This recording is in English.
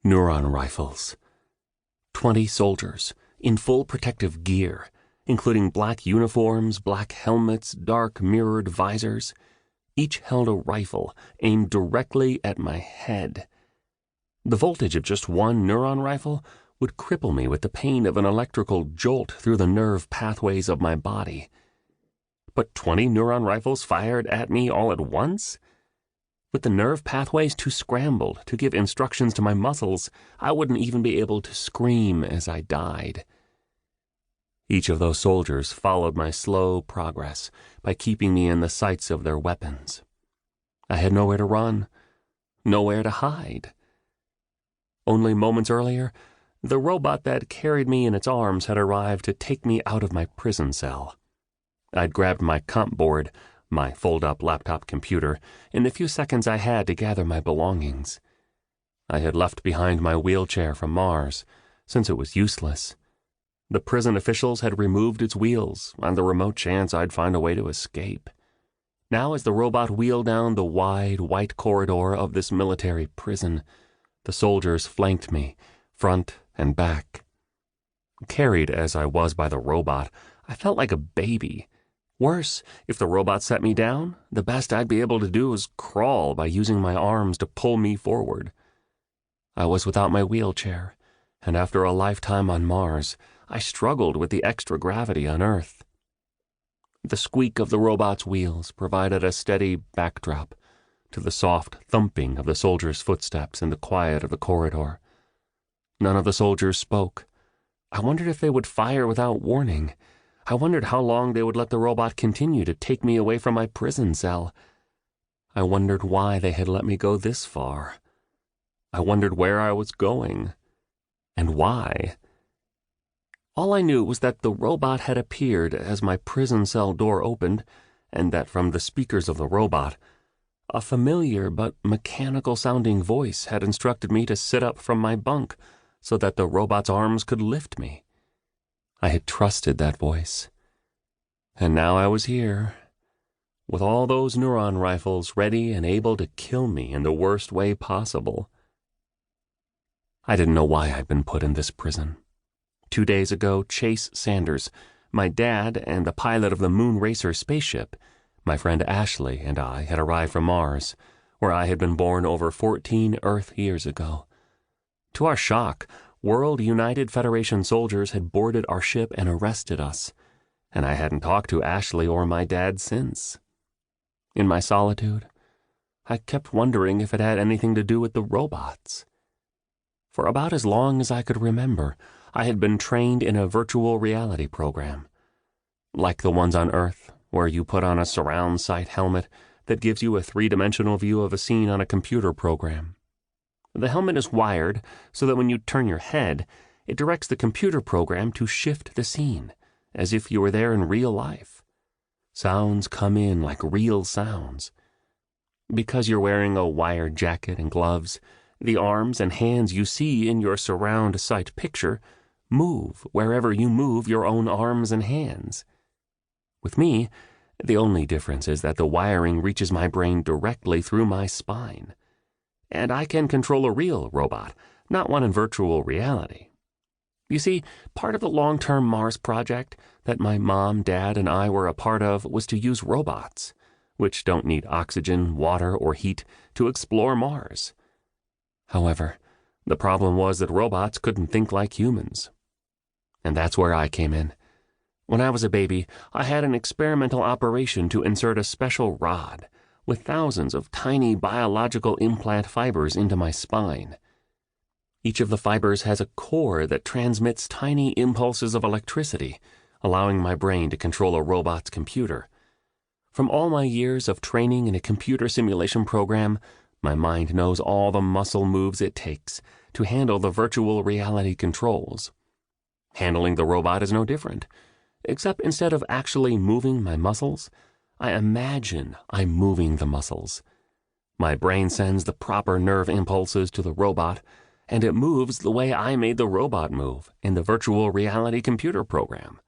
Neuron rifles. 20 soldiers, in full protective gear, including black uniforms, black helmets, dark mirrored visors. Each held a rifle aimed directly at my head. The voltage of just one neuron rifle would cripple me with the pain of an electrical jolt through the nerve pathways of my body. But 20 neuron rifles fired at me all at once? With the nerve pathways too scrambled to give instructions to my muscles, I wouldn't even be able to scream as I died. Each of those soldiers followed my slow progress by keeping me in the sights of their weapons. I had nowhere to run, nowhere to hide. Only moments earlier, the robot that carried me in its arms had arrived to take me out of my prison cell. I'd grabbed my comp board, my fold-up laptop computer, in the few seconds I had to gather my belongings. I had left behind my wheelchair from Mars, since it was useless. The prison officials had removed its wheels on the remote chance I'd find a way to escape. Now, as the robot wheeled down the wide, white corridor of this military prison, the soldiers flanked me, front and back. Carried as I was by the robot, I felt like a baby. Worse, if the robot set me down, the best I'd be able to do was crawl by using my arms to pull me forward. I was without my wheelchair, and after a lifetime on Mars, I struggled with the extra gravity on Earth. The squeak of the robot's wheels provided a steady backdrop to the soft thumping of the soldiers' footsteps in the quiet of the corridor. None of the soldiers spoke. I wondered if they would fire without warning. I wondered how long they would let the robot continue to take me away from my prison cell. I wondered why they had let me go this far. I wondered where I was going, and why. All I knew was that the robot had appeared as my prison cell door opened, and that from the speakers of the robot, a familiar but mechanical-sounding voice had instructed me to sit up from my bunk so that the robot's arms could lift me. I had trusted that voice. And now I was here, with all those neuron rifles ready and able to kill me in the worst way possible. I didn't know why I'd been put in this prison. 2 days ago, Tyce Sanders, my dad and the pilot of the Moon Racer spaceship, my friend Ashley, and I had arrived from Mars, where I had been born over 14 Earth years ago. To our shock, World United Federation soldiers had boarded our ship and arrested us, and I hadn't talked to Ashley or my dad since. In my solitude, I kept wondering if it had anything to do with the robots. For about as long as I could remember, I had been trained in a virtual reality program, like the ones on Earth, where you put on a surround sight helmet that gives you a three-dimensional view of a scene on a computer program. The helmet is wired so that when you turn your head, it directs the computer program to shift the scene, as if you were there in real life. Sounds come in like real sounds. Because you're wearing a wired jacket and gloves, the arms and hands you see in your surround sight picture move wherever you move your own arms and hands. With me, the only difference is that the wiring reaches my brain directly through my spine. And I can control a real robot, not one in virtual reality. You see, part of the long-term Mars project that my mom, dad, and I were a part of was to use robots, which don't need oxygen, water, or heat, to explore Mars. However, the problem was that robots couldn't think like humans. And that's where I came in. When I was a baby, I had an experimental operation to insert a special rod with thousands of tiny biological implant fibers into my spine. Each of the fibers has a core that transmits tiny impulses of electricity, allowing my brain to control a robot's computer. From all my years of training in a computer simulation program, my mind knows all the muscle moves it takes to handle the virtual reality controls. Handling the robot is no different, except instead of actually moving my muscles, I imagine I'm moving the muscles. My brain sends the proper nerve impulses to the robot, and it moves the way I made the robot move in the virtual reality computer program.